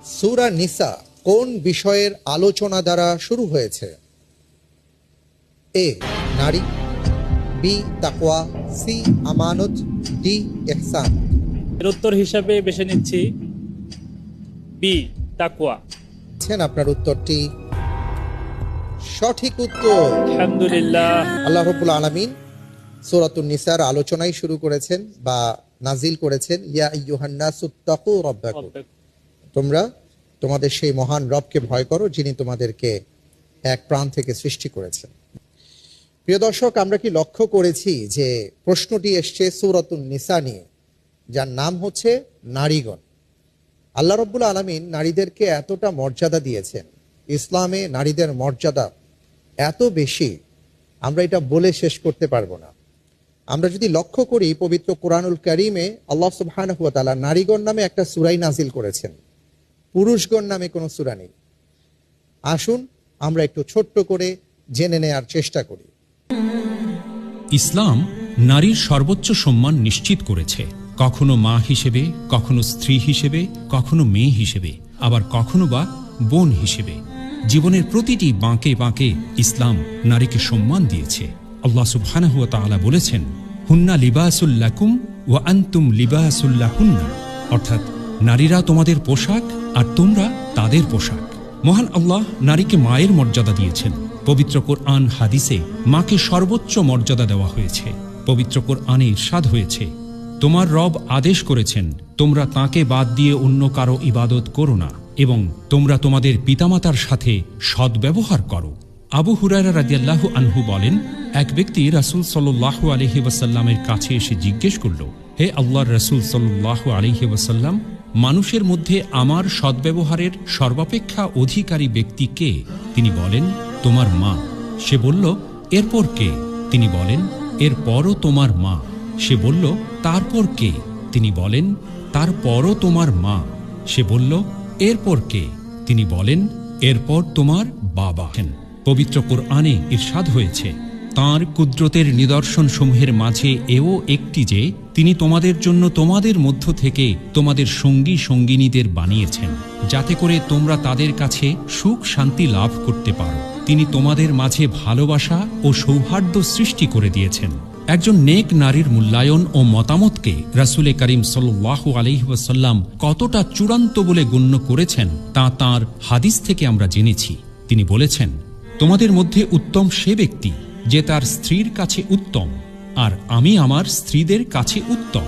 সূরা নিসা কোন বিষয়ের আলোচনা দ্বারা শুরু হয়েছে? এ নারী, বি তাকওয়া, সি আমানত, ডি ইহসান। এর উত্তর হিসাবে বেছে নিচ্ছি বি তাকওয়া। আপনার উত্তরটি সঠিক উত্তর। আলহামদুলিল্লাহ। আল্লাহ রাব্বুল আলামিন সূরাতুন নিসার আলোচনাই শুরু করেছেন বা নাজিল করেছেন, ইয়া আইয়ুহান নাসুত্তাকু রাব্বাকুম, তোমরা তোমাদের সেই মহান রবকে ভয় করো যিনি তোমাদেরকে এক প্রাণ থেকে সৃষ্টি করেছেন। প্রিয় দর্শক, আমরা কি লক্ষ্য করেছি যে প্রশ্নটি এসছে সূরাতুন নিসা নিয়ে, যার নাম হচ্ছে নারীগণ। আল্লাহ রাব্বুল আলামিন নারীদেরকে এতটা মর্যাদা দিয়েছেন, ইসলামে নারীদের মর্যাদা এত বেশি, আমরা এটা বলে শেষ করতে পারবো না। আমরা যদি লক্ষ্য করি, পবিত্র কোরআনুল কারীমে আল্লাহ সুবহানাহু ওয়া তাআলা নারীগণ নামে একটা সূরাই নাজিল করেছেন, পুরুষগণ নামে কোনো সূরা নেই। আসুন আমরা একটু ছোট্ট করে জেনে নেয়ার চেষ্টা করি। ইসলাম নারীর সর্বোচ্চ সম্মান নিশ্চিত করেছে, কখনো মা হিসেবে, কখনো স্ত্রী হিসেবে, কখনো মেয়ে হিসেবে, আবার কখনো বা বোন হিসেবে। জীবনের প্রতিটি বাঁকে বাঁকে ইসলাম নারীকে সম্মান দিয়েছে। আল্লাহ সুবহানাহু ওয়া তাআলা বলেছেন, হুন্না লিবাসুল লাকুম ওয়া আনতুম লিবাসুল লাহুন্না, অর্থাৎ নারীরা তোমাদের পোশাক আর তোমরা তাদের পোশাক। মহান আল্লাহ নারীকে মায়ের মর্যাদা দিয়েছেন। পবিত্র কোরআন হাদিসে মাকে সর্বোচ্চ মর্যাদা দেওয়া হয়েছে। পবিত্র কোরআনে ইরশাদ হয়েছে, তোমার রব আদেশ করেছেন তোমরা তাকে বাদ দিয়ে অন্য কারো ইবাদত করো না এবং তোমরা তোমাদের পিতামাতার সাথে সদ্ব্যবহার করো। আবু হুরায়রা রাদিয়াল্লাহু আনহু বলেন, এক ব্যক্তি রাসূল সাল্লাল্লাহু আলাইহি ওয়াসাল্লামের কাছে এসে জিজ্ঞেস করল, হে আল্লাহর রাসূল সাল্লাল্লাহু আলাইহি ওয়াসাল্লাম, মানুষের মধ্যে আমার সদ্ব্যবহারের সর্বাপেক্ষা অধিকারী ব্যক্তি কে? তিনি বলেন, তোমার মা। সে বলল, এরপর কে? তিনি বলেন, এরপরও তোমার মা। সে বলল, তারপর কে? তিনি বলেন, তারপরও তোমার মা। সে বলল, এরপর কে? তিনি বলেন, এরপর তোমার বাবা। পবিত্র কোরআনে ইরশাদ হয়েছে, তাঁর কুদরতের নিদর্শন সমূহের মাঝে এও একটি যে তিনি তোমাদের জন্য তোমাদের মধ্য থেকে তোমাদের সঙ্গী সঙ্গিনীদের বানিয়েছেন, যাতে করে তোমরা তাদের কাছে সুখ শান্তি লাভ করতে পারো। তিনি তোমাদের মাঝে ভালোবাসা ও সৌহার্দ্য সৃষ্টি করে দিয়েছেন। একজন নেক নারীর মূল্যায়ন ও মতামতকে রাসূলে কারীম সাল্লাল্লাহু আলাইহি ওয়াসাল্লাম কতটা চূড়ান্ত বলে গণ্য করেছেন তা তাঁর হাদিস থেকে আমরা জেনেছি। তিনি বলেছেন, তোমাদের মধ্যে উত্তম সে ব্যক্তি যে তার স্ত্রীর কাছে উত্তম, আর আমি আমার স্ত্রীদের কাছে উত্তম।